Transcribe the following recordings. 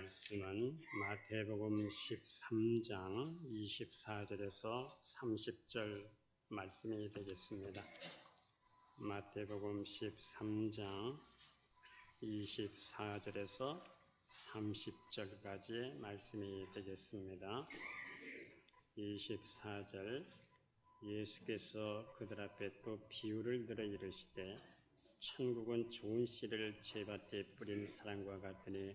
말씀은 마태복음 13장 24절에서 30절 말씀이 되겠습니다. 마태복음 13장 24절에서 30절까지 말씀이 되겠습니다. 24절 예수께서 그들 앞에 또 비유를 들어 이르시되 천국은 좋은 씨를 제밭에 뿌린 사람과 같으니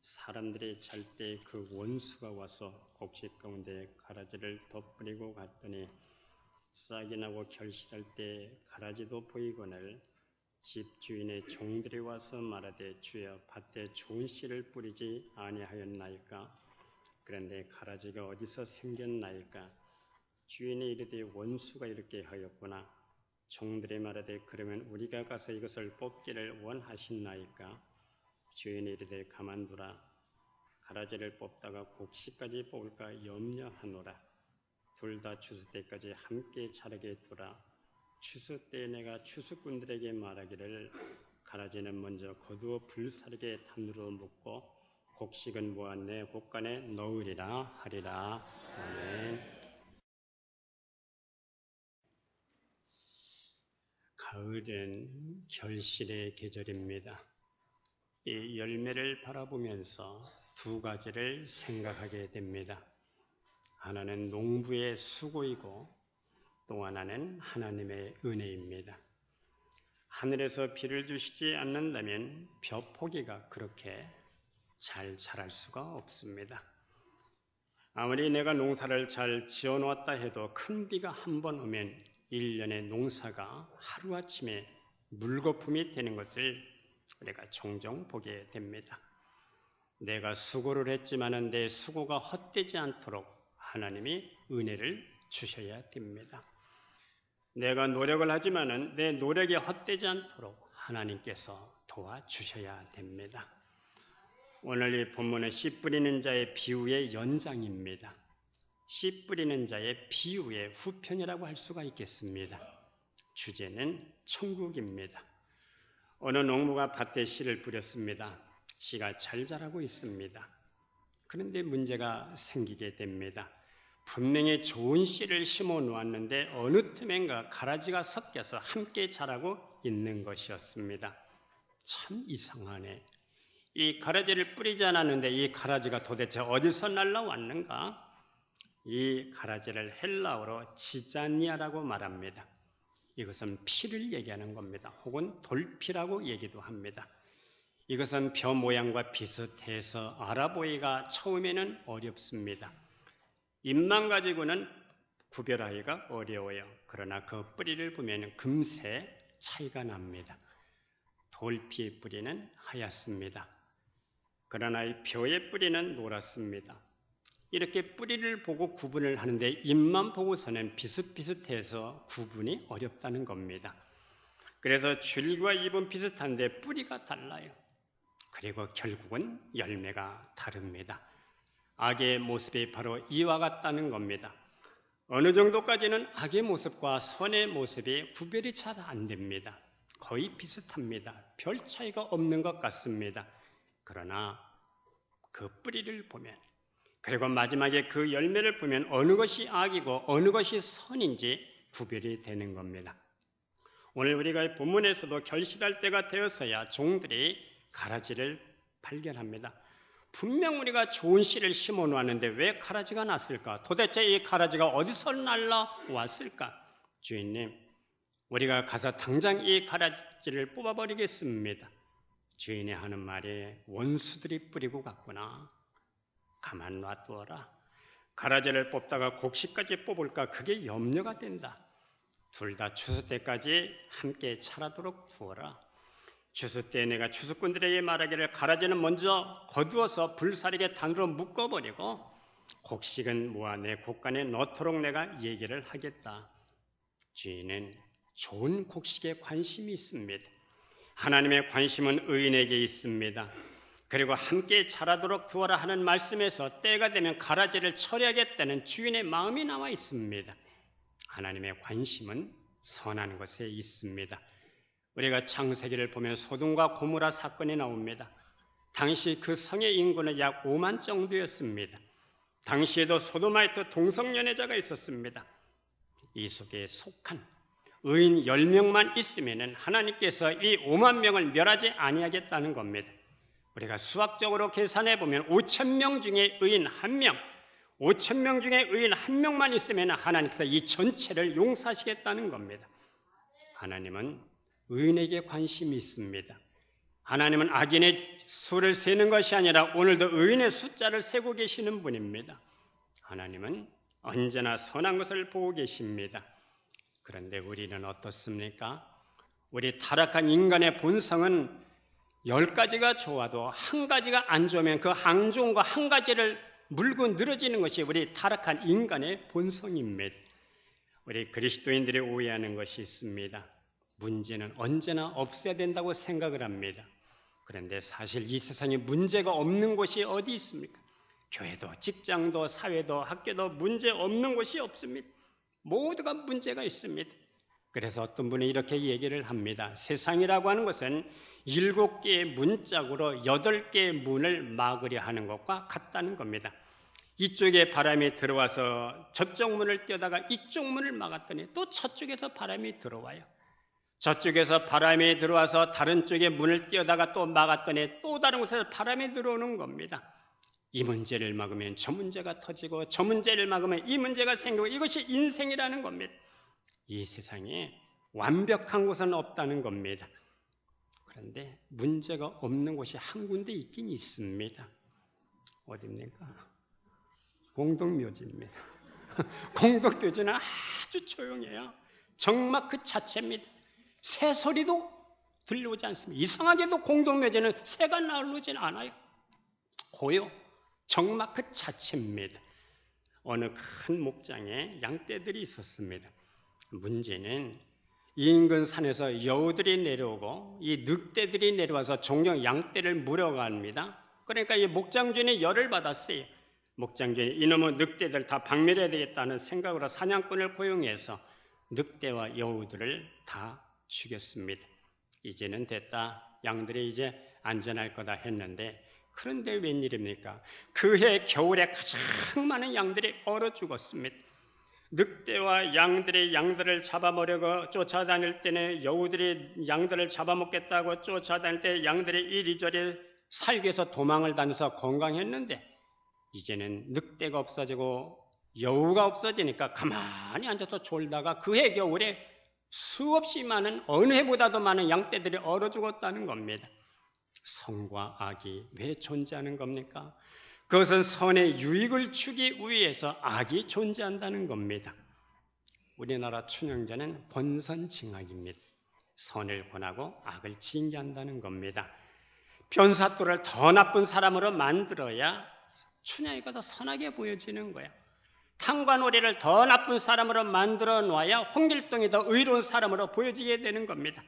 사람들이 잘 때 그 원수가 와서 곡식 가운데 가라지를 덧뿌리고 갔더니 싹이 나고 결실할 때 가라지도 보이거늘 집 주인의 종들이 와서 말하되 주여 밭에 좋은 씨를 뿌리지 아니하였나이까? 그런데 가라지가 어디서 생겼나이까? 주인이 이르되 원수가 이렇게 하였구나. 종들이 말하되 그러면 우리가 가서 이것을 뽑기를 원하시나이까? 주인이 이르되 가만두라. 가라지를 뽑다가 곡식까지 뽑을까 염려하노라. 둘 다 추수 때까지 함께 자라게 두라. 추수 때 내가 추수꾼들에게 말하기를 가라지는 먼저 거두어 불사르게 단으로 묶고 곡식은 모아 내 곡간에 넣으리라 하리라. 아멘. 가을은 결실의 계절입니다. 이 열매를 바라보면서 두 가지를 생각하게 됩니다. 하나는 농부의 수고이고 또 하나는 하나님의 은혜입니다. 하늘에서 비를 주시지 않는다면 벼포기가 그렇게 잘 자랄 수가 없습니다. 아무리 내가 농사를 잘 지어놓았다 해도 큰 비가 한 번 오면 1년의 농사가 하루아침에 물거품이 되는 것을 우리가 종종 보게 됩니다. 내가 수고를 했지만 내 수고가 헛되지 않도록 하나님이 은혜를 주셔야 됩니다. 내가 노력을 하지만 내 노력이 헛되지 않도록 하나님께서 도와주셔야 됩니다. 오늘 이 본문은 씨 뿌리는 자의 비유의 연장입니다. 씨 뿌리는 자의 비유의 후편이라고 할 수가 있겠습니다. 주제는 천국입니다. 어느 농부가 밭에 씨를 뿌렸습니다. 씨가 잘 자라고 있습니다. 그런데 문제가 생기게 됩니다. 분명히 좋은 씨를 심어 놓았는데 어느 틈엔가 가라지가 섞여서 함께 자라고 있는 것이었습니다. 참 이상하네. 이 가라지를 뿌리지 않았는데 이 가라지가 도대체 어디서 날라왔는가? 이 가라지를 헬라어로 지자니아라고 말합니다. 이것은 피를 얘기하는 겁니다. 혹은 돌피라고 얘기도 합니다. 이것은 벼 모양과 비슷해서 알아보기가 처음에는 어렵습니다. 잎만 가지고는 구별하기가 어려워요. 그러나 그 뿌리를 보면 금세 차이가 납니다. 돌피의 뿌리는 하얗습니다. 그러나 이 벼의 뿌리는 노랗습니다. 이렇게 뿌리를 보고 구분을 하는데 잎만 보고서는 비슷비슷해서 구분이 어렵다는 겁니다. 그래서 줄과 잎은 비슷한데 뿌리가 달라요. 그리고 결국은 열매가 다릅니다. 악의 모습이 바로 이와 같다는 겁니다. 어느 정도까지는 악의 모습과 선의 모습이 구별이 잘 안 됩니다. 거의 비슷합니다. 별 차이가 없는 것 같습니다. 그러나 그 뿌리를 보면 그리고 마지막에 그 열매를 보면 어느 것이 악이고 어느 것이 선인지 구별이 되는 겁니다. 오늘 우리가 본문에서도 결실할 때가 되었어야 종들이 가라지를 발견합니다. 분명 우리가 좋은 씨를 심어 놓았는데 왜 가라지가 났을까? 도대체 이 가라지가 어디서 날라왔을까? 주인님, 우리가 가서 당장 이 가라지를 뽑아버리겠습니다. 주인이 하는 말이 원수들이 뿌리고 갔구나. 가만 놔두어라. 가라지를 뽑다가 곡식까지 뽑을까? 그게 염려가 된다. 둘 다 추수 때까지 함께 자라도록 두어라. 추수 때 내가 추수꾼들에게 말하기를 가라지는 먼저 거두어서 불사르게 단으로 묶어버리고 곡식은 모아 내 곡간에 넣도록 내가 얘기를 하겠다. 주인은 좋은 곡식에 관심이 있습니다. 하나님의 관심은 의인에게 있습니다. 그리고 함께 자라도록 두어라 하는 말씀에서 때가 되면 가라지를 처리하겠다는 주인의 마음이 나와 있습니다. 하나님의 관심은 선한 것에 있습니다. 우리가 창세기를 보면 소돔과 고모라 사건이 나옵니다. 당시 그 성의 인구는 약 5만 정도였습니다. 당시에도 소도마에도 동성연애자가 있었습니다. 이 속에 속한 의인 10명만 있으면 하나님께서 이 5만 명을 멸하지 아니하겠다는 겁니다. 우리가 수학적으로 계산해 보면 5,000명 중에 의인 1명, 5,000명 중에 의인 1명만 있으면 하나님께서 이 전체를 용서하시겠다는 겁니다. 하나님은 의인에게 관심이 있습니다. 하나님은 악인의 수를 세는 것이 아니라 오늘도 의인의 숫자를 세고 계시는 분입니다. 하나님은 언제나 선한 것을 보고 계십니다. 그런데 우리는 어떻습니까? 우리 타락한 인간의 본성은 10가지가 좋아도 한 가지가 안 좋으면 그 안 좋은 거 한 가지를 물고 늘어지는 것이 우리 타락한 인간의 본성입니다. 우리 그리스도인들이 오해하는 것이 있습니다. 문제는 언제나 없어야 된다고 생각을 합니다. 그런데 사실 이 세상에 문제가 없는 곳이 어디 있습니까? 교회도 직장도 사회도 학교도 문제 없는 곳이 없습니다. 모두가 문제가 있습니다. 그래서 어떤 분이 이렇게 얘기를 합니다. 세상이라고 하는 것은 7개의 문짝으로 8개의 문을 막으려 하는 것과 같다는 겁니다. 이쪽에 바람이 들어와서 저쪽 문을 떼다가 이쪽 문을 막았더니 또 저쪽에서 바람이 들어와요. 저쪽에서 바람이 들어와서 다른 쪽에 문을 띄어다가 또 막았더니 또 다른 곳에서 바람이 들어오는 겁니다. 이 문제를 막으면 저 문제가 터지고 저 문제를 막으면 이 문제가 생기고 이것이 인생이라는 겁니다. 이 세상에 완벽한 곳은 없다는 겁니다. 그런데 문제가 없는 곳이 한 군데 있긴 있습니다. 어디입니까? 공동묘지입니다. 공동묘지는 아주 조용해요. 정막 그 자체입니다. 새소리도 들려오지 않습니다. 이상하게도 공동묘지는 새가 나오진 않아요. 고요. 정막 그 자체입니다. 어느 큰 목장에 양떼들이 있었습니다. 문제는 이 인근 산에서 여우들이 내려오고 이 늑대들이 내려와서 종종 양떼를 물어갑니다. 그러니까 이 목장주인이 열을 받았어요. 목장주인이 이놈의 늑대들 다 박멸해야 되겠다는 생각으로 사냥꾼을 고용해서 늑대와 여우들을 다 죽였습니다. 이제는 됐다. 양들이 이제 안전할 거다 했는데 그런데 웬일입니까? 그해 겨울에 가장 많은 양들이 얼어 죽었습니다. 늑대와 양들이 양들을 잡아먹으려고 쫓아다닐 때는 여우들이 양들을 잡아먹겠다고 쫓아다닐 때 양들이 이리저리 살기 위해서 도망을 다녀서 건강했는데 이제는 늑대가 없어지고 여우가 없어지니까 가만히 앉아서 졸다가 그해 겨울에 수없이 많은 어느 해보다도 많은 양떼들이 얼어 죽었다는 겁니다. 선과 악이 왜 존재하는 겁니까? 그것은 선의 유익을 주기 위해서 악이 존재한다는 겁니다. 우리나라 춘향전은 본선징악입니다. 선을 권하고 악을 징계한다는 겁니다. 변사또를 더 나쁜 사람으로 만들어야 춘향이가 더 선하게 보여지는 거야. 탕관오리를 더 나쁜 사람으로 만들어 놔야 홍길동이 더 의로운 사람으로 보여지게 되는 겁니다.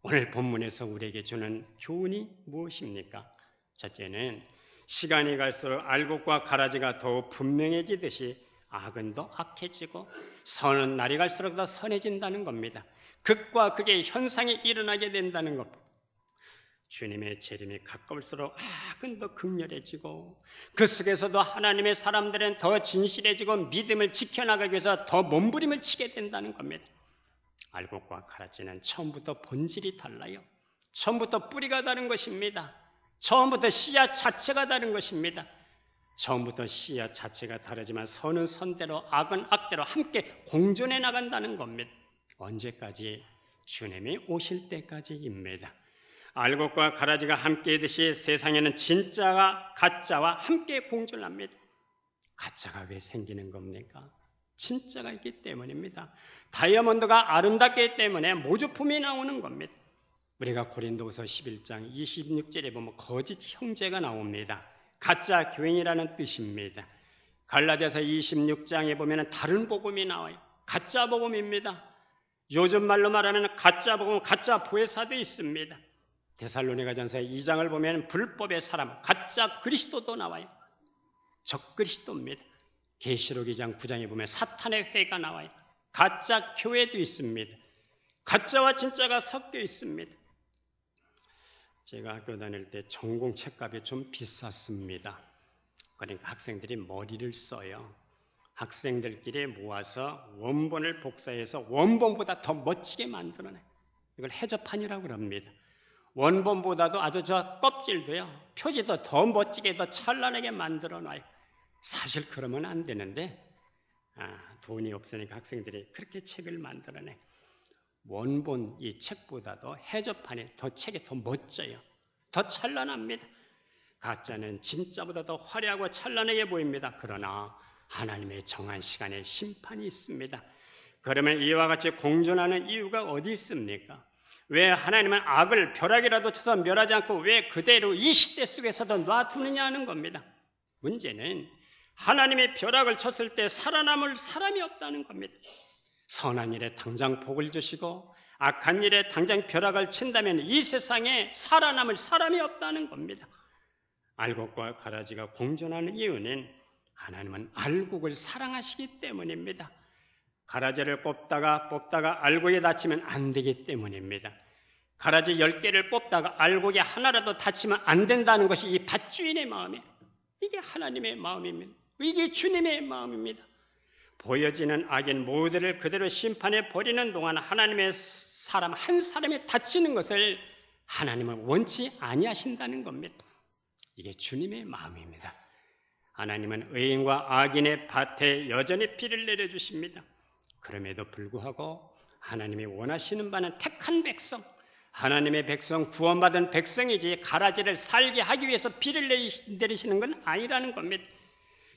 오늘 본문에서 우리에게 주는 교훈이 무엇입니까? 첫째는 시간이 갈수록 알곡과 가라지가 더욱 분명해지듯이 악은 더 악해지고 선은 날이 갈수록 더 선해진다는 겁니다. 극과 극의 현상이 일어나게 된다는 것. 주님의 재림이 가까울수록 악은 더 극렬해지고 그 속에서도 하나님의 사람들은 더 진실해지고 믿음을 지켜나가기 위해서 더 몸부림을 치게 된다는 겁니다. 알곡과 가라지는 처음부터 본질이 달라요. 처음부터 뿌리가 다른 것입니다. 처음부터 씨앗 자체가 다른 것입니다. 처음부터 씨앗 자체가 다르지만 선은 선대로 악은 악대로 함께 공존해 나간다는 겁니다. 언제까지? 주님이 오실 때까지입니다. 알곡과 가라지가 함께 있듯이 세상에는 진짜가 가짜와 함께 공존합니다. 가짜가 왜 생기는 겁니까? 진짜가 있기 때문입니다. 다이아몬드가 아름답기 때문에 모조품이 나오는 겁니다. 우리가 고린도후서 11장 26절에 보면 거짓 형제가 나옵니다. 가짜 교인이라는 뜻입니다. 갈라디아서 26장에 보면 다른 복음이 나와요. 가짜 복음입니다. 요즘 말로 말하면 가짜 복음, 가짜 보혜사도 있습니다. 데살로니가전서 2장을 보면 불법의 사람, 가짜 그리스도도 나와요. 적그리스도입니다. 계시록 2장 9장에 보면 사탄의 회가 나와요. 가짜 교회도 있습니다. 가짜와 진짜가 섞여 있습니다. 제가 학교 다닐 때 전공 책값이 좀 비쌌습니다. 그러니까 학생들이 머리를 써요. 학생들끼리 모아서 원본을 복사해서 원본보다 더 멋지게 만들어내. 이걸 해저판이라고 합니다. 원본보다도 아주 저 껍질도요, 표지도 더 멋지게 더 찬란하게 만들어 놔요. 사실 그러면 안 되는데 돈이 없으니까 학생들이 그렇게 책을 만들어내. 원본 이 책보다도 해저판이 더 책이 더 멋져요. 더 찬란합니다. 가짜는 진짜보다 더 화려하고 찬란하게 보입니다. 그러나 하나님의 정한 시간에 심판이 있습니다. 그러면 이와 같이 공존하는 이유가 어디 있습니까? 왜 하나님은 악을 벼락이라도 쳐서 멸하지 않고 왜 그대로 이 시대 속에서도 놔두느냐 하는 겁니다. 문제는 하나님이 벼락을 쳤을 때 살아남을 사람이 없다는 겁니다. 선한 일에 당장 복을 주시고 악한 일에 당장 벼락을 친다면 이 세상에 살아남을 사람이 없다는 겁니다. 알곡과 가라지가 공존하는 이유는 하나님은 알곡을 사랑하시기 때문입니다. 가라지를 뽑다가 알곡에 다치면 안 되기 때문입니다. 가라지 10개를 뽑다가 알곡에 하나라도 다치면 안 된다는 것이 이 밭주인의 마음이에요. 이게 하나님의 마음입니다. 이게 주님의 마음입니다. 보여지는 악인 모두를 그대로 심판해 버리는 동안 하나님의 사람 한 사람이 다치는 것을 하나님은 원치 아니하신다는 겁니다. 이게 주님의 마음입니다. 하나님은 의인과 악인의 밭에 여전히 비를 내려주십니다. 그럼에도 불구하고 하나님이 원하시는 바는 택한 백성, 하나님의 백성, 구원받은 백성이지 가라지를 살게 하기 위해서 비를 내리시는 건 아니라는 겁니다.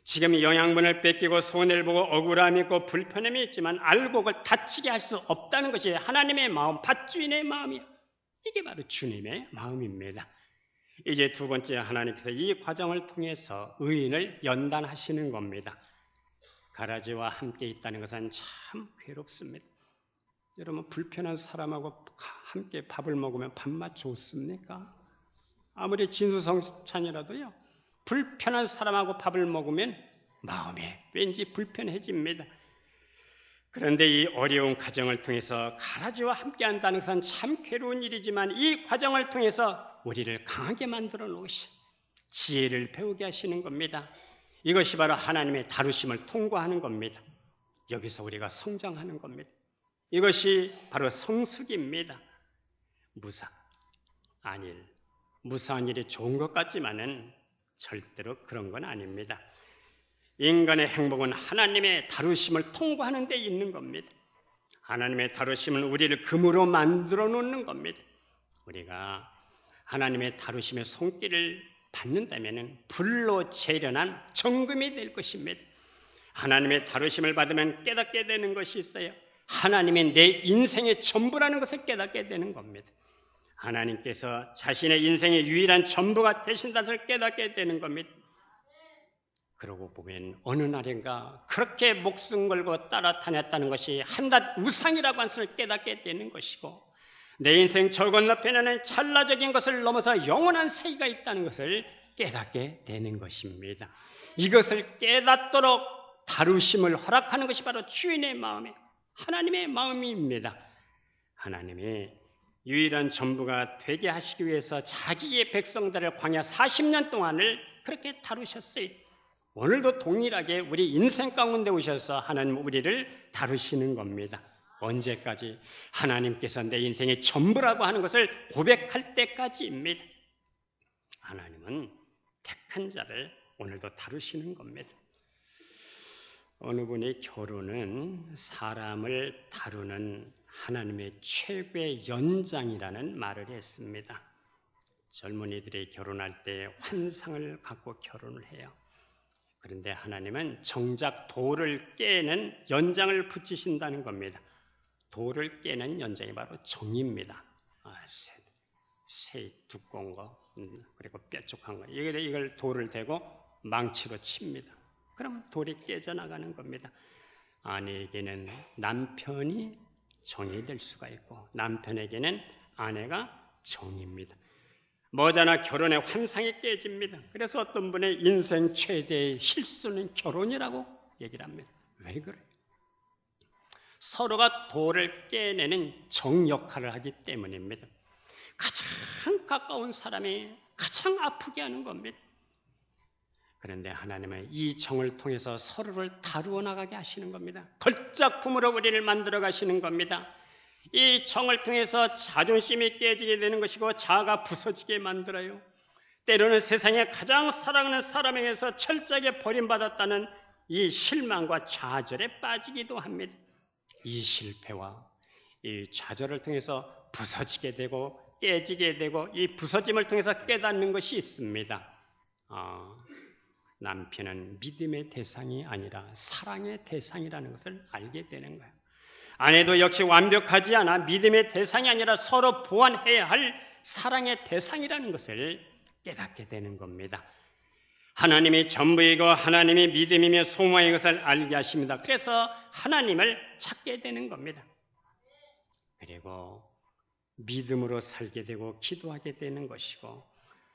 지금 영양분을 뺏기고 손해를 보고 억울함이 있고 불편함이 있지만 알곡을 다치게 할 수 없다는 것이 하나님의 마음, 밭주인의 마음이에요. 이게 바로 주님의 마음입니다. 이제 두 번째, 하나님께서 이 과정을 통해서 의인을 연단하시는 겁니다. 가라지와 함께 있다는 것은 참 괴롭습니다. 여러분, 불편한 사람하고 함께 밥을 먹으면 밥맛 좋습니까? 아무리 진수성찬이라도요, 불편한 사람하고 밥을 먹으면 마음이 왠지 불편해집니다. 그런데 이 어려운 과정을 통해서 가라지와 함께 한다는 것은 참 괴로운 일이지만 이 과정을 통해서 우리를 강하게 만들어 놓으시, 지혜를 배우게 하시는 겁니다. 이것이 바로 하나님의 다루심을 통과하는 겁니다. 여기서 우리가 성장하는 겁니다. 이것이 바로 성숙입니다. 무사한 일이 좋은 것 같지만은 절대로 그런 건 아닙니다. 인간의 행복은 하나님의 다루심을 통과하는 데 있는 겁니다. 하나님의 다루심은 우리를 금으로 만들어 놓는 겁니다. 우리가 하나님의 다루심의 손길을 받는다면 불로 재련한 정금이 될 것입니다. 하나님의 다루심을 받으면 깨닫게 되는 것이 있어요. 하나님이 내 인생의 전부라는 것을 깨닫게 되는 겁니다. 하나님께서 자신의 인생의 유일한 전부가 되신다는 것을 깨닫게 되는 겁니다. 그러고 보면 어느 날인가 그렇게 목숨 걸고 따라다녔다는 것이 한낱 우상이라고 하는 것을 깨닫게 되는 것이고, 내 인생 저 건너편에는 찰나적인 것을 넘어서 영원한 세계가 있다는 것을 깨닫게 되는 것입니다. 이것을 깨닫도록 다루심을 허락하는 것이 바로 주인의 마음이에요. 하나님의 마음입니다. 하나님이 유일한 전부가 되게 하시기 위해서 자기의 백성들을 광야 40년 동안을 그렇게 다루셨어요. 오늘도 동일하게 우리 인생 가운데 오셔서 하나님 우리를 다루시는 겁니다. 언제까지? 하나님께서 내 인생의 전부라고 하는 것을 고백할 때까지입니다. 하나님은 택한 자를 오늘도 다루시는 겁니다. 어느 분이 결혼은 사람을 다루는 하나님의 최고의 연장이라는 말을 했습니다. 젊은이들이 결혼할 때 환상을 갖고 결혼을 해요. 그런데 하나님은 정작 돌을 깨는 연장을 붙이신다는 겁니다. 돌을 깨는 연장이 바로 정입니다. 새 두꺼운 거, 그리고 뾰족한 거, 이걸 돌을 대고 망치로 칩니다. 그럼 돌이 깨져나가는 겁니다. 아내에게는 남편이 정이 될 수가 있고 남편에게는 아내가 정입니다. 머지않아 결혼의 환상이 깨집니다. 그래서 어떤 분의 인생 최대의 실수는 결혼이라고 얘기를 합니다. 왜 그래요? 서로가 돌을 깨내는 정 역할을 하기 때문입니다. 가장 가장 가까운 사람이 가장 아프게 하는 겁니다. 그런데 하나님은 이 정을 통해서 서로를 다루어 나가게 하시는 겁니다. 걸작품으로 우리를 만들어 가시는 겁니다. 이 정을 통해서 자존심이 깨지게 되는 것이고 자아가 부서지게 만들어요. 때로는 세상에 가장 사랑하는 사람에게서 철저하게 버림받았다는 이 실망과 좌절에 빠지기도 합니다. 이 실패와 이 좌절을 통해서 부서지게 되고 깨지게 되고 이 부서짐을 통해서 깨닫는 것이 있습니다. 남편은 믿음의 대상이 아니라 사랑의 대상이라는 것을 알게 되는 거예요. 아내도 역시 완벽하지 않아 믿음의 대상이 아니라 서로 보완해야 할 사랑의 대상이라는 것을 깨닫게 되는 겁니다. 하나님이 전부이고 하나님이 믿음이며 소망인 것을 알게 하십니다. 그래서 하나님을 찾게 되는 겁니다. 그리고 믿음으로 살게 되고 기도하게 되는 것이고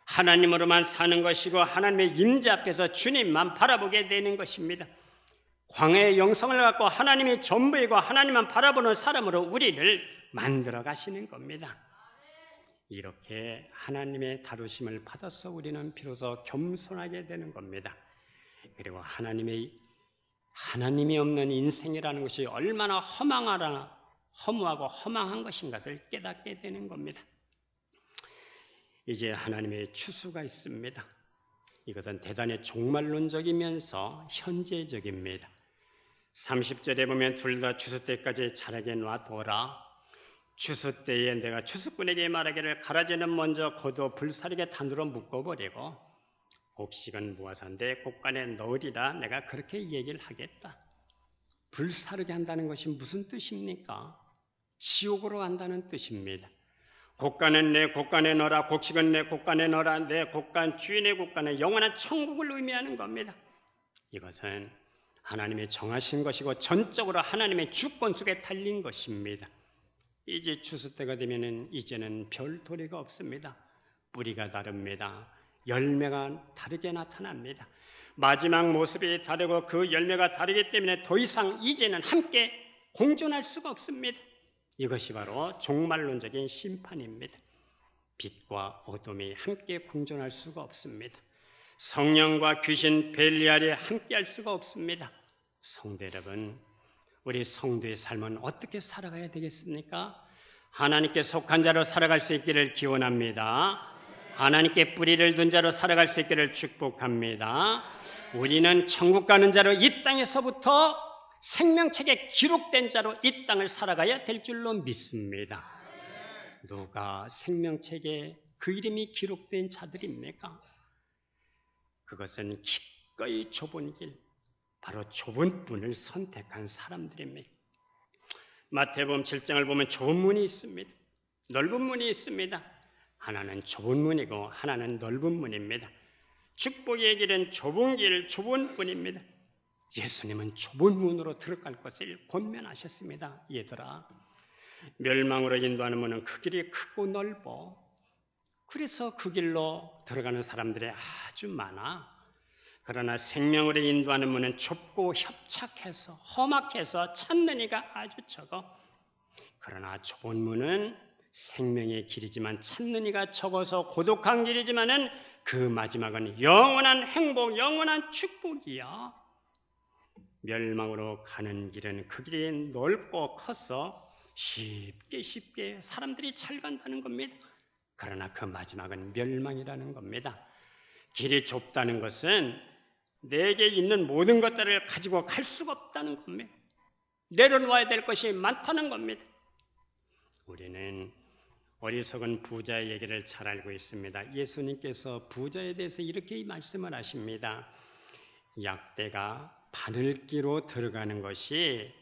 하나님으로만 사는 것이고 하나님의 임재 앞에서 주님만 바라보게 되는 것입니다. 광야의 영성을 갖고 하나님이 전부이고 하나님만 바라보는 사람으로 우리를 만들어 가시는 겁니다. 이렇게 하나님의 다루심을 받아서 우리는 비로소 겸손하게 되는 겁니다. 그리고 하나님이 없는 인생이라는 것이 얼마나 허무하고 허망한 것인가를 깨닫게 되는 겁니다. 이제 하나님의 추수가 있습니다. 이것은 대단히 종말론적이면서 현재적입니다. 30절에 보면 둘 다 추수 때까지 자라게 놔둬라. 추수 때에 내가 추수꾼에게 말하기를 가라지는 먼저 거두 불사르게 단으로 묶어버리고 곡식은 모아서 내 곡간에 넣으리라. 내가 그렇게 얘기를 하겠다. 불사르게 한다는 것이 무슨 뜻입니까? 지옥으로 간다는 뜻입니다. 곡간은 내 곡간에 넣어라. 곡식은 내 곡간에 넣어라. 내 곡간, 주인의 곡간에 영원한 천국을 의미하는 겁니다. 이것은 하나님이 정하신 것이고 전적으로 하나님의 주권 속에 달린 것입니다. 이제 추수 때가 되면 이제는 별 도리가 없습니다. 뿌리가 다릅니다. 열매가 다르게 나타납니다. 마지막 모습이 다르고 그 열매가 다르기 때문에 더 이상 이제는 함께 공존할 수가 없습니다. 이것이 바로 종말론적인 심판입니다. 빛과 어둠이 함께 공존할 수가 없습니다. 성령과 귀신 벨리알이 함께할 수가 없습니다. 성도 여러분, 우리 성도의 삶은 어떻게 살아가야 되겠습니까? 하나님께 속한 자로 살아갈 수 있기를 기원합니다. 하나님께 뿌리를 둔 자로 살아갈 수 있기를 축복합니다. 우리는 천국 가는 자로 이 땅에서부터 생명책에 기록된 자로 이 땅을 살아가야 될 줄로 믿습니다. 누가 생명책에 그 이름이 기록된 자들입니까? 그것은 기꺼이 좁은 길, 바로 좁은 문을 선택한 사람들입니다. 마태복음 7장을 보면 좁은 문이 있습니다. 넓은 문이 있습니다. 하나는 좁은 문이고 하나는 넓은 문입니다. 축복의 길은 좁은 길, 좁은 문입니다. 예수님은 좁은 문으로 들어갈 것을 권면하셨습니다. 얘들아, 멸망으로 인도하는 문은 그 길이 크고 넓어. 그래서 그 길로 들어가는 사람들이 아주 많아. 그러나 생명으로 인도하는 문은 좁고 협착해서 험악해서 찾는 이가 아주 적어. 그러나 좁은 문은 생명의 길이지만 찾는 이가 적어서 고독한 길이지만은 그 마지막은 영원한 행복, 영원한 축복이야. 멸망으로 가는 길은 그 길이 넓고 커서 쉽게 사람들이 잘 간다는 겁니다. 그러나 그 마지막은 멸망이라는 겁니다. 길이 좁다는 것은 내게 있는 모든 것들을 가지고 갈 수가 없다는 겁니다. 내려놓아야 될 것이 많다는 겁니다. 우리는 어리석은 부자의 얘기를 잘 알고 있습니다. 예수님께서 부자에 대해서 이렇게 말씀을 하십니다. 약대가 바늘기로 들어가는 것이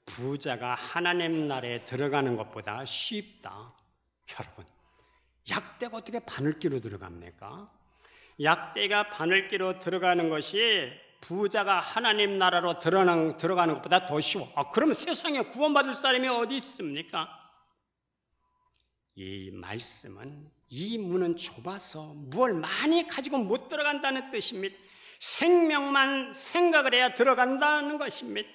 부자가 하나님 나라에 들어가는 것보다 쉽다. 여러분, 약대가 어떻게 바늘기로 들어갑니까? 약대가 바늘기로 들어가는 것이 부자가 하나님 나라로 들어가는 것보다 더 쉬워. 그럼 세상에 구원받을 사람이 어디 있습니까? 이 말씀은 이 문은 좁아서 무엇을 많이 가지고 못 들어간다는 뜻입니다. 생명만 생각을 해야 들어간다는 것입니다.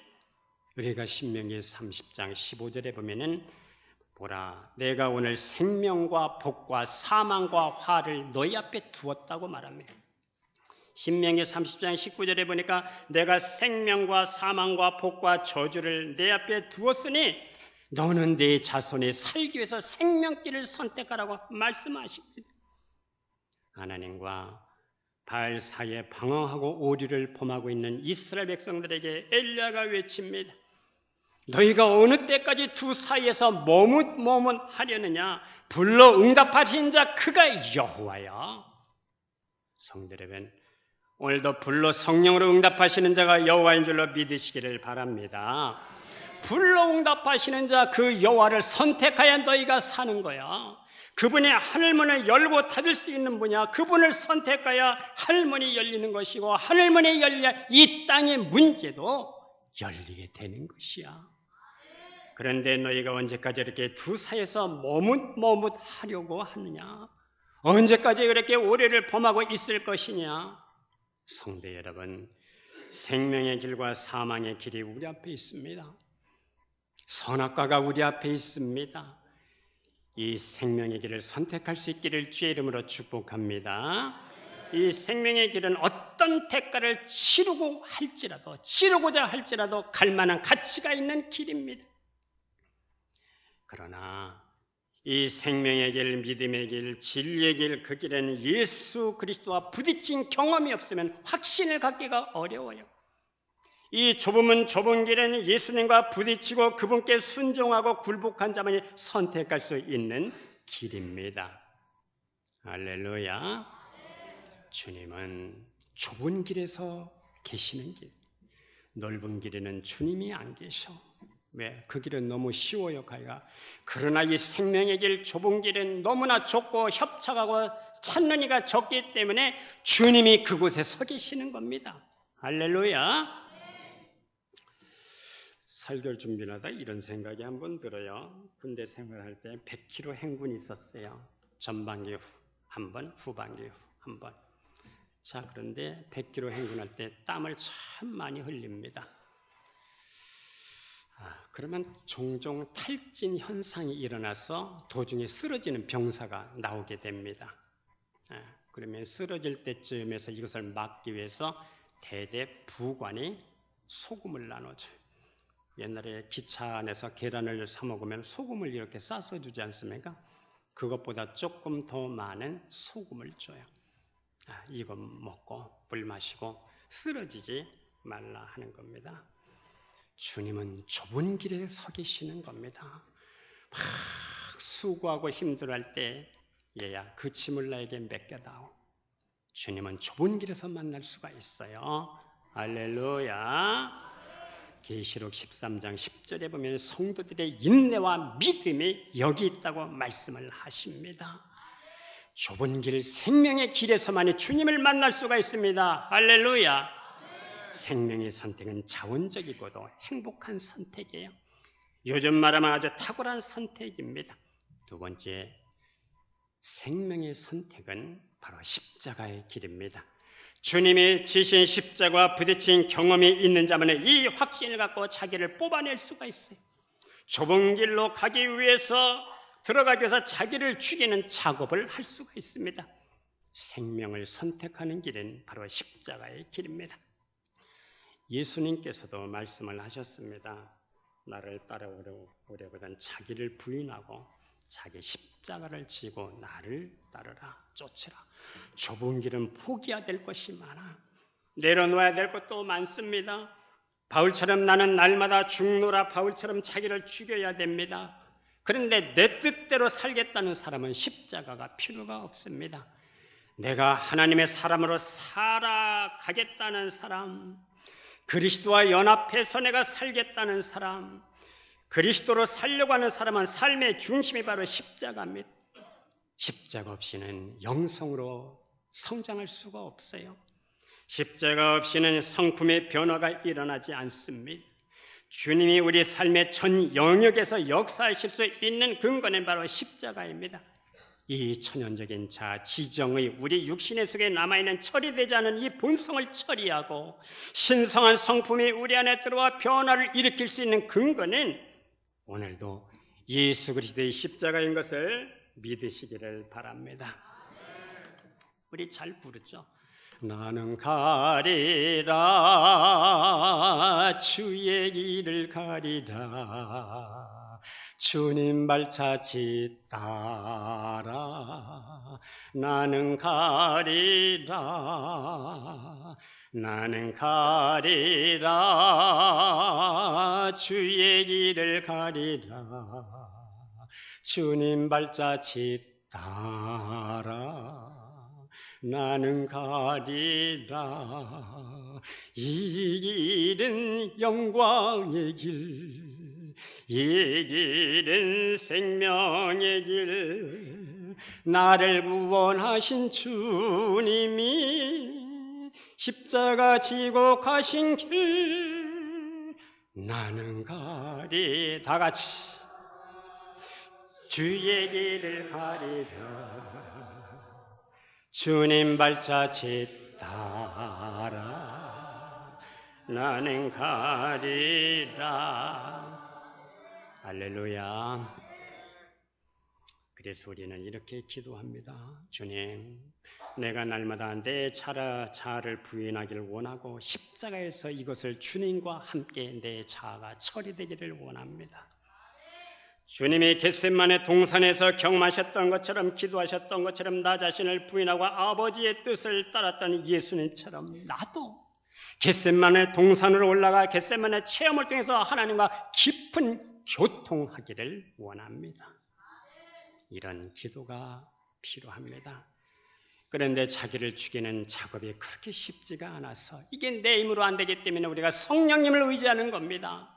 우리가 신명기 30장 15절에 보면은 보라, 내가 오늘 생명과 복과 사망과 화를 너희 앞에 두었다고 말합니다. 신명기 30장 19절에 보니까 내가 생명과 사망과 복과 저주를 내 앞에 두었으니 너는 네 자손이 살기 위해서 생명길을 선택하라고 말씀하십니다. 하나님과 바알 사이에 방황하고 오류를 범하고 있는 이스라엘 백성들에게 엘리야가 외칩니다. 너희가 어느 때까지 두 사이에서 머뭇하려느냐? 불러 응답하신 자 그가 여호와야. 성도 여러분, 오늘도 불러 성령으로 응답하시는 자가 여호와인 줄로 믿으시기를 바랍니다. 불러 응답하시는 자 그 여호와를 선택하여 너희가 사는 거야. 그분이 하늘문을 열고 닫을 수 있는 분이야. 그분을 선택하여 하늘문이 열리는 것이고 하늘문이 열려야 이 땅의 문제도 열리게 되는 것이야. 그런데 너희가 언제까지 이렇게 두 사이에서 머뭇하려고 하느냐? 언제까지 그렇게 오래를 범하고 있을 것이냐? 성도 여러분, 생명의 길과 사망의 길이 우리 앞에 있습니다. 선악과가 우리 앞에 있습니다. 이 생명의 길을 선택할 수 있기를 주의 이름으로 축복합니다. 이 생명의 길은 어떤 대가를 치르고자 할지라도 갈 만한 가치가 있는 길입니다. 그러나 이 생명의 길, 믿음의 길, 진리의 길, 그 길에는 예수 그리스도와 부딪힌 경험이 없으면 확신을 갖기가 어려워요. 이 좁은 길에는 예수님과 부딪히고 그분께 순종하고 굴복한 자만이 선택할 수 있는 길입니다. 할렐루야. 주님은 좁은 길에서 계시는 길, 넓은 길에는 주님이 안 계셔. 왜? 그 길은 너무 쉬워요, 가기가. 그러나 이 생명의 길, 좁은 길은 너무나 좁고 협착하고 찾는 이가 적기 때문에 주님이 그곳에 서 계시는 겁니다. 할렐루야. 설교를 준비를 하다 이런 생각이 한번 들어요. 군대 생활할 때 100km 행군이 있었어요. 전반기 한 번, 후반기 한 번. 자, 그런데 100km 행군할 때 땀을 참 많이 흘립니다. 그러면 종종 탈진 현상이 일어나서 도중에 쓰러지는 병사가 나오게 됩니다. 그러면 쓰러질 때쯤에서 이것을 막기 위해서 대대 부관이 소금을 나눠줘요. 옛날에 기차 안에서 계란을 사 먹으면 소금을 이렇게 싸서 주지 않습니까? 그것보다 조금 더 많은 소금을 줘요. 이거 먹고 물 마시고 쓰러지지 말라 하는 겁니다. 주님은 좁은 길에 서 계시는 겁니다. 막 수고하고 힘들어할 때 얘야 그 짐을 나에게 맡겨다오. 주님은 좁은 길에서 만날 수가 있어요. 할렐루야. 계시록 13장 10절에 보면 성도들의 인내와 믿음이 여기 있다고 말씀을 하십니다. 좁은 길, 생명의 길에서만이 주님을 만날 수가 있습니다. 할렐루야. 생명의 선택은 자원적이고도 행복한 선택이에요. 요즘 말하면 아주 탁월한 선택입니다. 두 번째, 생명의 선택은 바로 십자가의 길입니다. 주님이 지신 십자가와 부딪힌 경험이 있는 자만은 이 확신을 갖고 자기를 뽑아낼 수가 있어요. 좁은 길로 가기 위해서 들어가기 위해서 자기를 죽이는 작업을 할 수가 있습니다. 생명을 선택하는 길은 바로 십자가의 길입니다. 예수님께서도 말씀을 하셨습니다. 나를 따라오려거든 자기를 부인하고 자기 십자가를 지고 나를 따르라, 쫓으라. 좁은 길은 포기해야 될 것이 많아. 내려놓아야 될 것도 많습니다. 바울처럼 나는 날마다 죽노라, 바울처럼 자기를 죽여야 됩니다. 그런데 내 뜻대로 살겠다는 사람은 십자가가 필요가 없습니다. 내가 하나님의 사람으로 살아가겠다는 사람, 그리스도와 연합해서 내가 살겠다는 사람, 그리스도로 살려고 하는 사람은 삶의 중심이 바로 십자가입니다. 십자가 없이는 영성으로 성장할 수가 없어요. 십자가 없이는 성품의 변화가 일어나지 않습니다. 주님이 우리 삶의 전 영역에서 역사하실 수 있는 근거는 바로 십자가입니다. 이 천연적인 지정의 우리 육신의 속에 남아있는 처리되지 않은 이 본성을 처리하고 신성한 성품이 우리 안에 들어와 변화를 일으킬 수 있는 근거는 오늘도 예수 그리스도의 십자가인 것을 믿으시기를 바랍니다. 우리 잘 부르죠. 나는 가리라 주의 길을 가리라 주님 발자취 따라 나는 가리라 주의 길을 가리라 주님 발자취 따라 나는 가리라 이 길은 영광의 길, 이 길은 생명의 길, 나를 구원하신 주님이 십자가 지고 가신 길, 나는 가리 다 같이 주의 길을 가리라 주님 발자취 따라 나는 가리라. 할렐루야. 그래서 우리는 이렇게 기도합니다. 주님, 내가 날마다 내 자아를 부인하기를 원하고 십자가에서 이것을 주님과 함께 내 자아가 처리되기를 원합니다. 주님이 겟세마네 동산에서 경험하셨던 것처럼 기도하셨던 것처럼 나 자신을 부인하고 아버지의 뜻을 따랐던 예수님처럼 나도 겟세마네 동산으로 올라가 겟세마네 체험을 통해서 하나님과 깊은 교통하기를 원합니다. 이런 기도가 필요합니다. 그런데 자기를 죽이는 작업이 그렇게 쉽지가 않아서 이게 내 힘으로 안 되기 때문에 우리가 성령님을 의지하는 겁니다.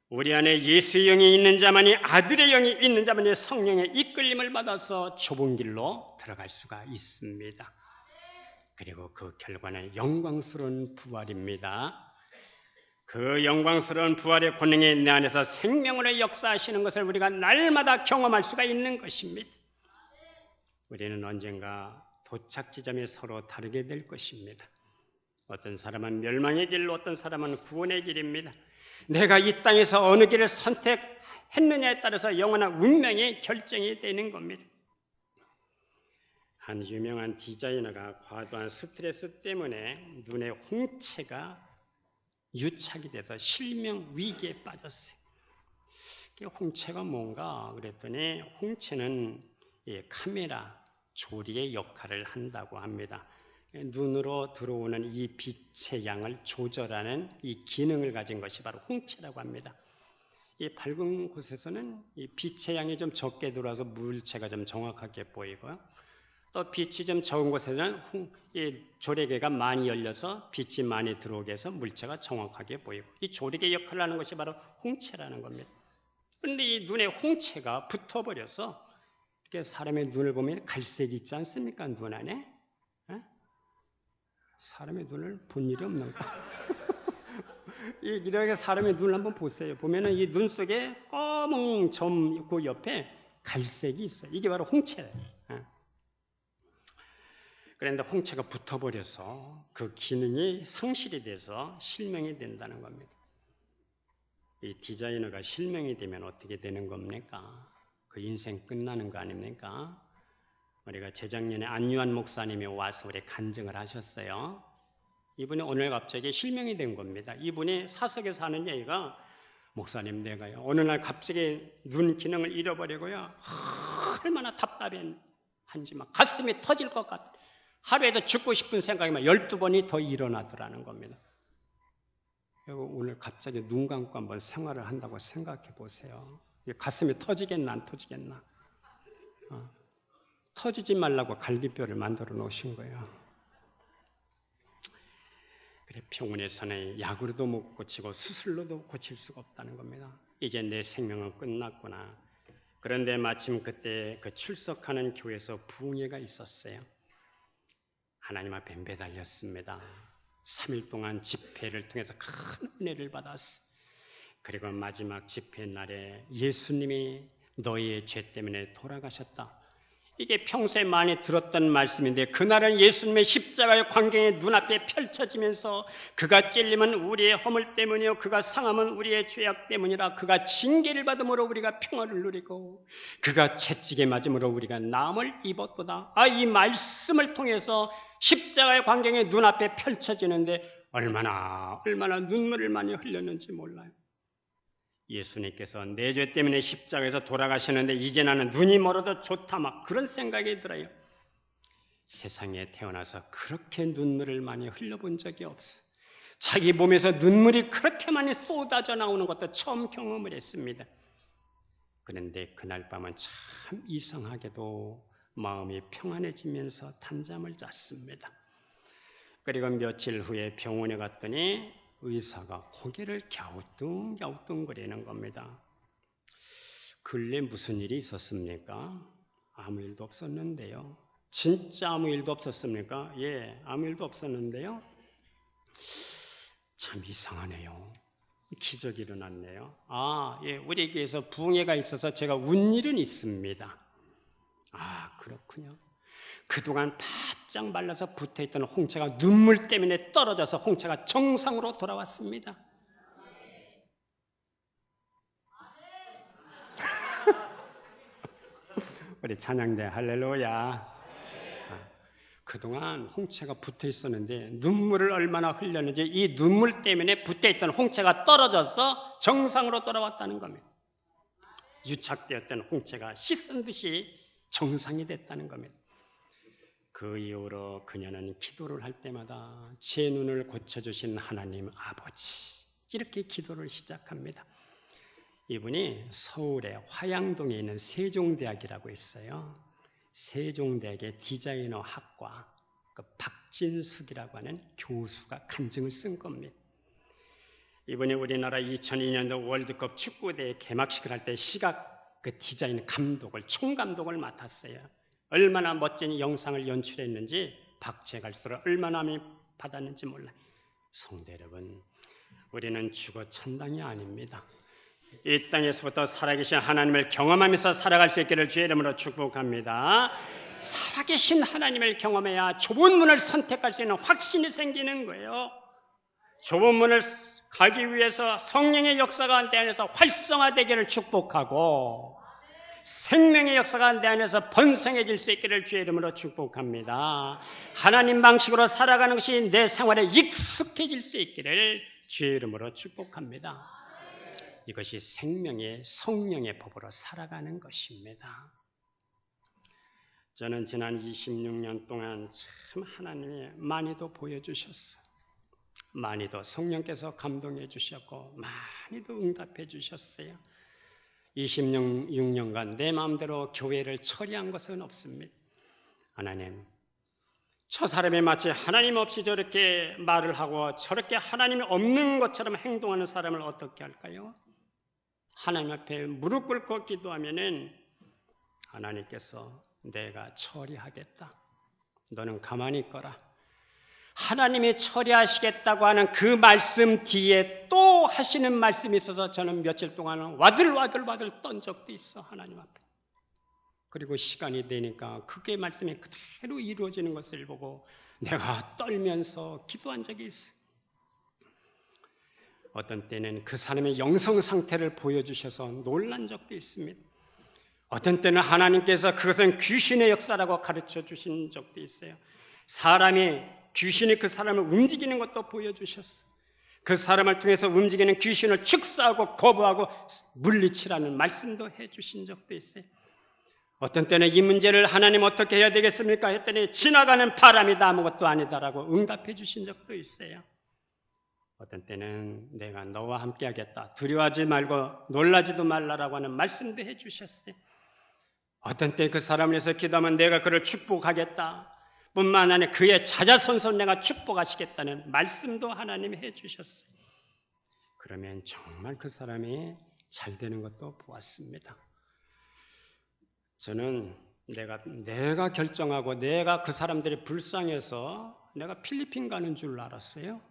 우리 안에 예수의 영이 있는 자만이 아들의 영이 있는 자만이 성령의 이끌림을 받아서 좁은 길로 들어갈 수가 있습니다. 그리고 그 결과는 영광스러운 부활입니다. 그 영광스러운 부활의 권능이 내 안에서 생명으로 역사하시는 것을 우리가 날마다 경험할 수가 있는 것입니다. 우리는 언젠가 도착 지점이 서로 다르게 될 것입니다. 어떤 사람은 멸망의 길로 어떤 사람은 구원의 길입니다. 내가 이 땅에서 어느 길을 선택했느냐에 따라서 영원한 운명이 결정이 되는 겁니다. 한 유명한 디자이너가 과도한 스트레스 때문에 눈에 홍채가 유착이 돼서 실명 위기에 빠졌어요. 홍채가 뭔가 그랬더니 홍채는 카메라, 조리의 역할을 한다고 합니다. 눈으로 들어오는 이 빛의 양을 조절하는 이 기능을 가진 것이 바로 홍채라고 합니다. 이 밝은 곳에서는 이 빛의 양이 좀 적게 들어와서 물체가 좀 정확하게 보이고요. 또 빛이 좀 적은 곳에서는 이 조리개가 많이 열려서 빛이 많이 들어오게 해서 물체가 정확하게 보이고 이 조리개 역할을 하는 것이 바로 홍채라는 겁니다. 그런데 이 눈에 홍채가 붙어버려서 이렇게 사람의 눈을 보면 갈색이 있지 않습니까? 눈 안에? 사람의 눈을 본 일이 없는 거. 이렇게 사람의 눈을 한번 보세요. 보면은 이 눈 속에 검은 점 그 옆에 갈색이 있어요. 이게 바로 홍채예요. 그런데 홍채가 붙어버려서 그 기능이 상실이 돼서 실명이 된다는 겁니다. 이 디자이너가 실명이 되면 어떻게 되는 겁니까? 그 인생 끝나는 거 아닙니까? 우리가 재작년에 안유한 목사님이 와서 우리 간증을 하셨어요. 이분이 오늘 갑자기 실명이 된 겁니다. 이분이 사석에서 하는 얘기가 목사님 내가요 어느 날 갑자기 눈 기능을 잃어버리고요 얼마나 답답한지 막 가슴이 터질 것 같아. 하루에도 죽고 싶은 생각이 막 12번이 더 일어나더라는 겁니다. 그리고 오늘 갑자기 눈 감고 한번 생활을 한다고 생각해 보세요. 가슴이 터지겠나 안 터지겠나. 터지지 말라고 갈비뼈를 만들어 놓으신 거예요. 그래 병원에서는 약으로도 못 고치고 수술로도 고칠 수가 없다는 겁니다. 이제 내 생명은 끝났구나. 그런데 마침 그때 그 출석하는 교회에서 부흥회가 있었어요. 하나님 앞에 매달렸습니다. 3일 동안 집회를 통해서 큰 은혜를 받았어. 그리고 마지막 집회 날에 예수님이 너희의 죄 때문에 돌아가셨다. 이게 평소에 많이 들었던 말씀인데 그날은 예수님의 십자가의 광경이 눈앞에 펼쳐지면서 그가 찔림은 우리의 허물 때문이요 그가 상함은 우리의 죄악 때문이라 그가 징계를 받음으로 우리가 평화를 누리고 그가 채찍에 맞음으로 우리가 나음을 입었도다. 이 말씀을 통해서 십자가의 광경이 눈앞에 펼쳐지는데 얼마나 눈물을 많이 흘렸는지 몰라요. 예수님께서 내 죄 때문에 십자가에서 돌아가시는데 이제 나는 눈이 멀어도 좋다 막 그런 생각이 들어요. 세상에 태어나서 그렇게 눈물을 많이 흘려본 적이 없어. 자기 몸에서 눈물이 그렇게 많이 쏟아져 나오는 것도 처음 경험을 했습니다. 그런데 그날 밤은 참 이상하게도 마음이 평안해지면서 단잠을 잤습니다. 그리고 며칠 후에 병원에 갔더니 의사가 고개를 갸우뚱갸우뚱거리는 겁니다. 근래 무슨 일이 있었습니까? 아무 일도 없었는데요. 진짜 아무 일도 없었습니까? 예, 아무 일도 없었는데요. 참 이상하네요. 기적이 일어났네요. 예, 우리 교회에서 부흥회가 있어서 제가 운 일은 있습니다. 그렇군요. 그동안 바짝 말라서 붙어있던 홍채가 눈물 때문에 떨어져서 홍채가 정상으로 돌아왔습니다. 우리 찬양대 할렐루야. 그동안 홍채가 붙어있었는데 눈물을 얼마나 흘렸는지 이 눈물 때문에 붙어있던 홍채가 떨어져서 정상으로 돌아왔다는 겁니다. 유착되었던 홍채가 씻은 듯이 정상이 됐다는 겁니다. 그 이후로 그녀는 기도를 할 때마다 제 눈을 고쳐주신 하나님 아버지 이렇게 기도를 시작합니다. 이분이 서울의 화양동에 있는 세종대학이라고 있어요. 세종대학의 디자이너 학과 박진숙이라고 하는 교수가 간증을 쓴 겁니다. 이분이 우리나라 2002년도 월드컵 축구대회 개막식을 할 때 시각 디자인 감독을 총감독을 맡았어요. 얼마나 멋진 영상을 연출했는지 박제 갈수록 얼마나 받았는지 몰라요. 성도 여러분, 우리는 죽어 천당이 아닙니다. 이 땅에서부터 살아계신 하나님을 경험하면서 살아갈 수 있기를 주의 이름으로 축복합니다. 살아계신 하나님을 경험해야 좁은 문을 선택할 수 있는 확신이 생기는 거예요. 좁은 문을 가기 위해서 성령의 역사가 내 안에서 활성화되기를 축복하고 생명의 역사가 내 안에서 번성해질 수 있기를 주의 이름으로 축복합니다. 하나님 방식으로 살아가는 것이 내 생활에 익숙해질 수 있기를 주의 이름으로 축복합니다. 이것이 생명의 성령의 법으로 살아가는 것입니다. 저는 지난 26년 동안 참 하나님이 많이도 보여주셨어요. 많이도 성령께서 감동해 주셨고 많이도 응답해 주셨어요. 26년간 내 마음대로 교회를 처리한 것은 없습니다. 하나님, 저 사람이 마치 하나님 없이 저렇게 말을 하고 저렇게 하나님이 없는 것처럼 행동하는 사람을 어떻게 할까요? 하나님 앞에 무릎 꿇고 기도하면은 하나님께서 내가 처리하겠다. 너는 가만히 있거라. 하나님이 처리하시겠다고 하는 그 말씀 뒤에 또 하시는 말씀이 있어서 저는 며칠 동안은 와들와들 떤 적도 있어, 하나님 앞에. 그리고 시간이 되니까 그게 말씀이 그대로 이루어지는 것을 보고 내가 떨면서 기도한 적이 있어. 어떤 때는 그 사람의 영성 상태를 보여주셔서 놀란 적도 있습니다. 어떤 때는 하나님께서 그것은 귀신의 역사라고 가르쳐 주신 적도 있어요. 귀신이 그 사람을 움직이는 것도 보여주셨어요. 그 사람을 통해서 움직이는 귀신을 축사하고 거부하고 물리치라는 말씀도 해주신 적도 있어요. 어떤 때는 이 문제를 하나님 어떻게 해야 되겠습니까? 했더니 지나가는 바람이다 아무것도 아니다라고 응답해 주신 적도 있어요. 어떤 때는 내가 너와 함께 하겠다. 두려워하지 말고 놀라지도 말라라고 하는 말씀도 해주셨어요. 어떤 때 그 사람을 위해서 기도하면 내가 그를 축복하겠다. 뿐만 아니라 그의 자자손손 내가 축복하시겠다는 말씀도 하나님이 해주셨어요. 그러면 정말 그 사람이 잘 되는 것도 보았습니다. 저는 내가 결정하고 내가 그 사람들이 불쌍해서 내가 필리핀 가는 줄 알았어요.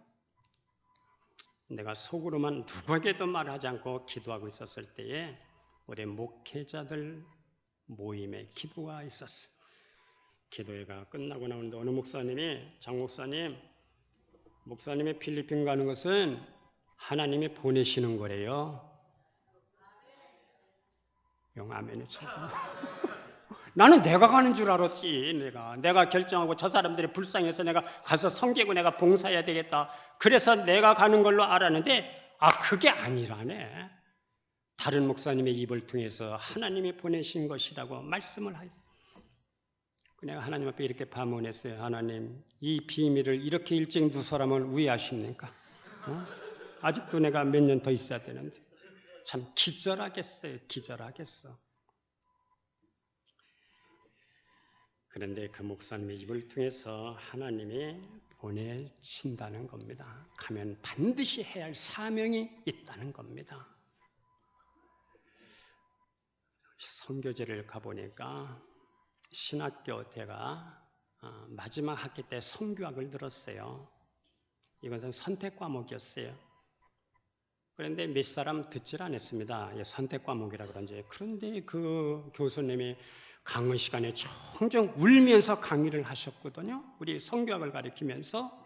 내가 속으로만 누구에게도 말하지 않고 기도하고 있었을 때에 우리 목회자들 모임에 기도가 있었어요. 기도회가 끝나고 나오는데 어느 목사님이 장 목사님이 필리핀 가는 것은 하나님이 보내시는 거래요. 영 아멘이 쳐. 나는 내가 가는 줄 알았지. 내가 결정하고 저 사람들이 불쌍해서 내가 가서 섬기고 내가 봉사해야 되겠다. 그래서 내가 가는 걸로 알았는데 그게 아니라네. 다른 목사님의 입을 통해서 하나님이 보내신 것이라고 말씀을 하죠. 내가 하나님 앞에 이렇게 반문했어요. 하나님, 이 비밀을 이렇게 일찍 누설하면 우회하십니까? 아직도 내가 몇 년 더 있어야 되는데. 참 기절하겠어요. 기절하겠어. 그런데 그 목사님의 입을 통해서 하나님이 보내신다는 겁니다. 가면 반드시 해야 할 사명이 있다는 겁니다. 선교제를 가보니까 신학교 때가 마지막 학기 때 선교학을 들었어요. 이것은 선택 과목이었어요. 그런데 몇 사람 듣질 않았습니다. 선택 과목이라 그런지. 그런데 그 교수님이 강의 시간에 종종 울면서 강의를 하셨거든요. 우리 선교학을 가르치면서.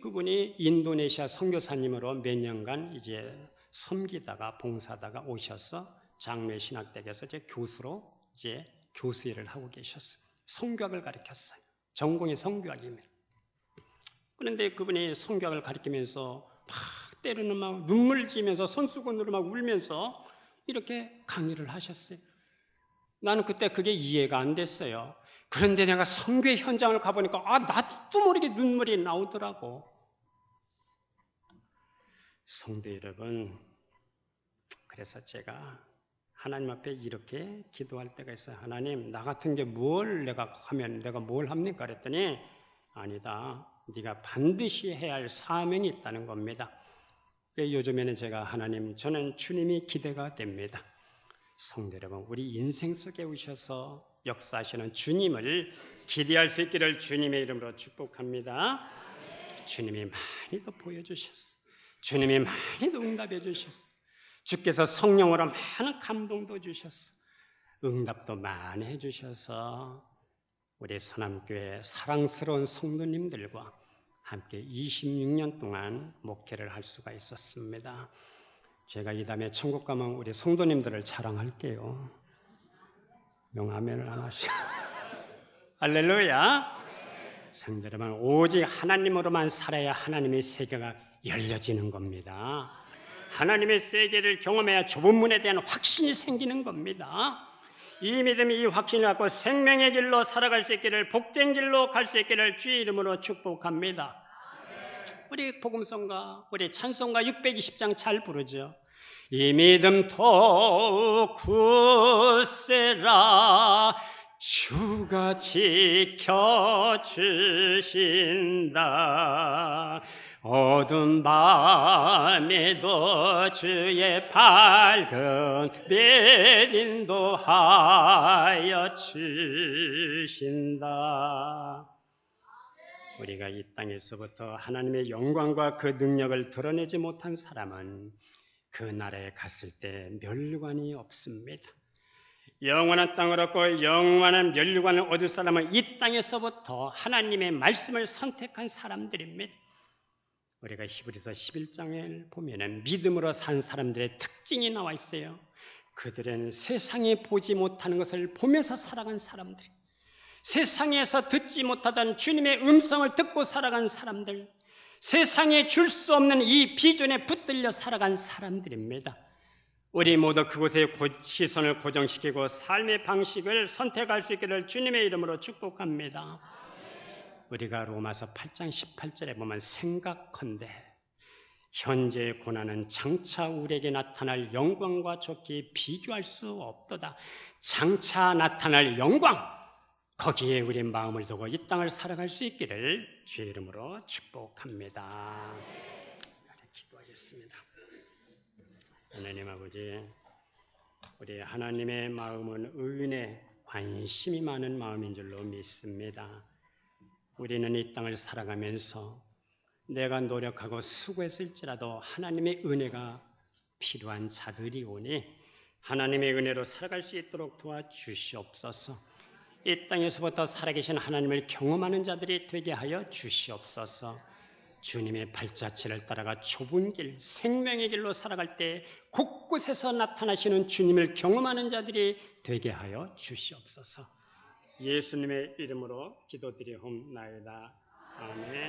그분이 인도네시아 선교사님으로 몇 년간 이제 섬기다가 봉사하다가 오셔서 장로신학대학에서 이제 교수로 이제 교수 일을 하고 계셨어요. 선교학을 가르쳤어요. 전공이 선교학입니다. 그런데 그분이 선교학을 가르치면서 막 때로는 막 눈물 지면서 손수건으로 막 울면서 이렇게 강의를 하셨어요. 나는 그때 그게 이해가 안 됐어요. 그런데 내가 선교 현장을 가보니까 나도 모르게 눈물이 나오더라고. 성도 여러분, 그래서 제가 하나님 앞에 이렇게 기도할 때가 있어요. 하나님, 나 같은 게 뭘 내가 하면 내가 뭘 합니까? 그랬더니 아니다. 네가 반드시 해야 할 사명이 있다는 겁니다. 요즘에는 제가 하나님, 저는 주님이 기대가 됩니다. 성도 여러분, 우리 인생 속에 오셔서 역사하시는 주님을 기대할 수 있기를 주님의 이름으로 축복합니다. 주님이 많이도 보여주셨어요. 주님이 많이도 응답해 주셨어요. 주께서 성령으로 많은 감동도 주셨어요. 응답도 많이 해주셔서 우리 서남교회 사랑스러운 성도님들과 함께 26년 동안 목회를 할 수가 있었습니다. 제가 이 다음에 천국 가면 우리 성도님들을 자랑할게요. 명아멘을 안 하시고. 할렐루야. 성도 여러분, 오직 하나님으로만 살아야 하나님의 세계가 열려지는 겁니다. 하나님의 세계를 경험해야 좁은 문에 대한 확신이 생기는 겁니다. 이 믿음이 이 확신을 갖고 생명의 길로 살아갈 수 있기를, 복된 길로 갈 수 있기를 주의 이름으로 축복합니다. 우리 복음성가, 우리 찬송가 620장 잘 부르죠. 이 믿음 더욱 굳세라 주가 지켜주신다. 어두운 밤에도 주의 밝은 빛 인도하여 주신다. 우리가 이 땅에서부터 하나님의 영광과 그 능력을 드러내지 못한 사람은 그 나라에 갔을 때 멸관이 없습니다. 영원한 땅을 얻고 영원한 멸관을 얻을 사람은 이 땅에서부터 하나님의 말씀을 선택한 사람들입니다. 우리가 히브리서 11장을 보면 믿음으로 산 사람들의 특징이 나와 있어요. 그들은 세상에 보지 못하는 것을 보면서 살아간 사람들, 세상에서 듣지 못하던 주님의 음성을 듣고 살아간 사람들, 세상에 줄 수 없는 이 비전에 붙들려 살아간 사람들입니다. 우리 모두 그곳에 시선을 고정시키고 삶의 방식을 선택할 수 있기를 주님의 이름으로 축복합니다. 우리가 로마서 8장 18절에 보면 생각컨대 현재의 고난은 장차 우리에게 나타날 영광과 좋게 비교할 수 없도다. 장차 나타날 영광, 거기에 우리 마음을 두고 이 땅을 살아갈 수 있기를 주의 이름으로 축복합니다. 기도하겠습니다. 하나님 아버지, 우리 하나님의 마음은 은혜, 관심이 많은 마음인 줄로 믿습니다. 우리는 이 땅을 살아가면서 내가 노력하고 수고했을지라도 하나님의 은혜가 필요한 자들이 오니 하나님의 은혜로 살아갈 수 있도록 도와주시옵소서. 이 땅에서부터 살아계신 하나님을 경험하는 자들이 되게 하여 주시옵소서. 주님의 발자취를 따라가 좁은 길, 생명의 길로 살아갈 때 곳곳에서 나타나시는 주님을 경험하는 자들이 되게 하여 주시옵소서. 예수님의 이름으로 기도드리옵나이다. 아멘.